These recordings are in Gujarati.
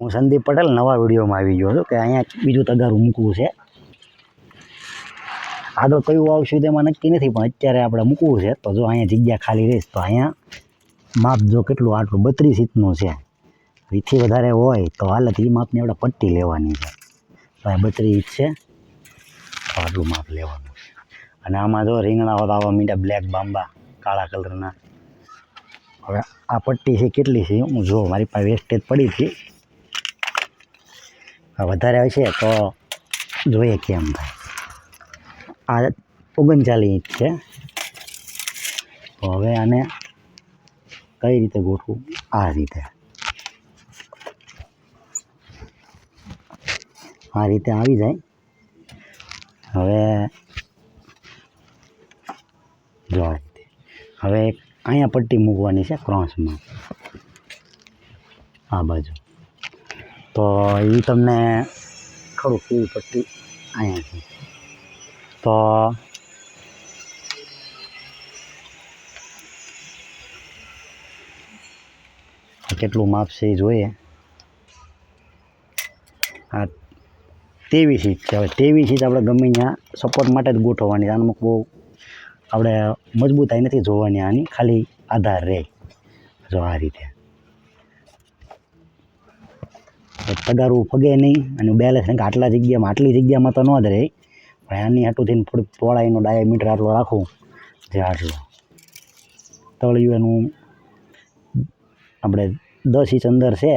હું સંદીપ પટેલ નવા વિડીયોમાં આવી ગયો છું કે અહીંયા બીજું તગારું મૂકવું છે. આગળ કયું આવશે તેમાં નક્કી નથી, પણ અત્યારે આપણે મૂકવું છે. તો જો અહીંયા જગ્યા ખાલી રહીશ તો અહીંયા માપ જો કેટલું, આટલું 32 ઇંચનું છે. એથી વધારે હોય તો હાલત એ માપની આપણે પટ્ટી લેવાની છે. તો આ 32 ઇંચ છે, તો આટલું માપ લેવાનું છે. અને આમાં જો રીંગણા આવવા મીંડા બ્લેક બાંબા કાળા કલરના. હવે આ પટ્ટી છે કેટલી છે હું જો, મારી પાસે વેસ્ટેજ પડી હતી. વધારે હશે તો જોઈએ કેમ થાય. આ 39 ઇંચ છે. તો હવે આને કઈ રીતે ગોઠવું? આ રીતે આવી જાય. હવે જો આ રીતે હવે અહીંયા પટ્ટી મૂકવાની છે ક્રોસમાં આ બાજુ. તો એ તમને ખરું કેવી પટ્ટી અહીંયાથી. તો કેટલું માપ છે એ જોઈએ. આ 23 ઇંચ છે. હવે 23 ઇંચ આપણે ગમે ત્યાં સપોર્ટ માટે જ ગોઠવવાની. આનું બહુ આપણે મજબૂતાઈ નથી જોવાની, આની ખાલી આધાર રહે. જો આ રીતે તગારું પગે નહીં અને બેલેન્સ નહીં. આટલી જગ્યામાં તો ન જ રહે, પણ આની હાટું થઈને થોડીક પહોળાઈનો ડાયામીટર આટલો રાખું જે આટલો. તળિયું એનું આપણે 10 ઇંચ અંદર છે,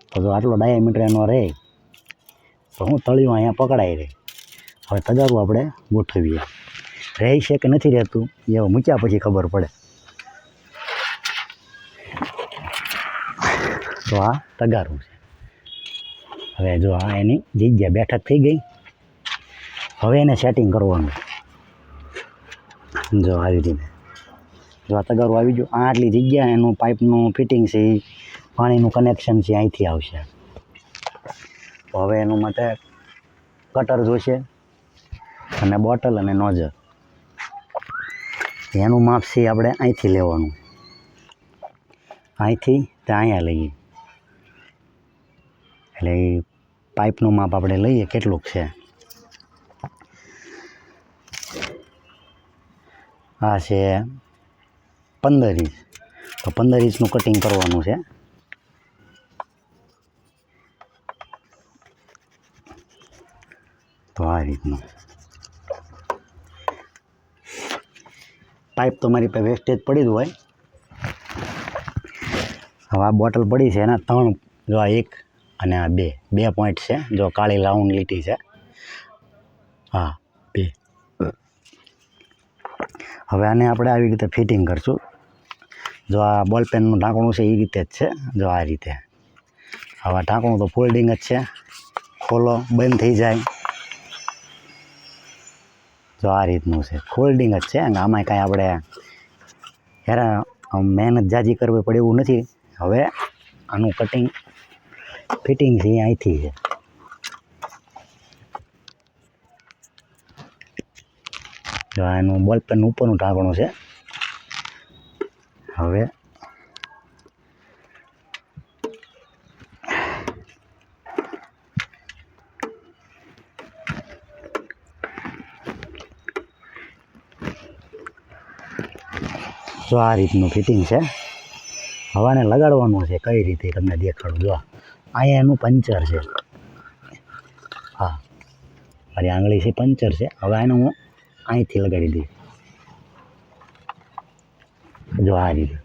તો જો આટલો ડાયામીટર એનો રહે તો હું તળિયું અહીંયા પકડાઈ રહે. હવે તગારું આપણે ગોઠવીએ. રહે છે કે નથી રહેતું એ મૂક્યા પછી ખબર પડે. તો આ તગારું છે. હવે જો આ એની જગ્યા બેઠક થઈ ગઈ. હવે એને સેટિંગ કરવાનું. જો આવી રીતે જો આ તગારું આવી ગયું. આ આટલી જગ્યા એનું પાઇપનું ફિટિંગ છે, પાણીનું કનેક્શન છે અહીંથી આવશે. તો હવે એનું માટે કટર જોઈશે અને બોટલ અને નોઝલ. એનું માપ છે આપણે અહીંથી લેવાનું. અહીંથી તે અહીંયા લઈએ. એટલે એ પાઇપનું માપ આપણે લઈએ કેટલુંક છે. આ છે 15 ઇંચ. તો 15 ઇંચનું કટિંગ કરવાનું છે. તો આ રીતનું પાઇપ તો મારી પાસે વેસ્ટેજ પડી જ હોય. હવે આ બોટલ પડી છે એના 3, જો આ 1 અને આ 2 પોઈન્ટ છે. જો કાળી રાઉન્ડ લીટી છે. હા 2. હવે આને આપણે આવી રીતે ફિટિંગ કરશું. જો આ બોલપેનનું ઢાંકણું છે એ રીતે જ છે. જો આ રીતે. હવે ઢાંકણું તો ફોલ્ડિંગ જ છે. ખોલો બંધ થઈ જાય. જો આ રીતનું છે, ફોલ્ડિંગ જ છે. આમાં કાંઈ આપણે મહેનત જાજી કરવી પડે એવું નથી. હવે આનું કટિંગ ફિટિંગ છે એ અહીંથી છે. જો આનું બોલપેન ઉપરનું ઢાંકણું છે. હવે જો આ રીતનું ફિટિંગ છે. હવાને લગાડવાનું છે કઈ રીતે તમને દેખાડું. જો અહીંયા એનું પંચર છે. હા મારી આંગળી છે પંચર છે. હવે આને હું અહીંથી લગાડી દઈશ. જો આ રીતે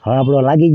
હવે આપણો લાગી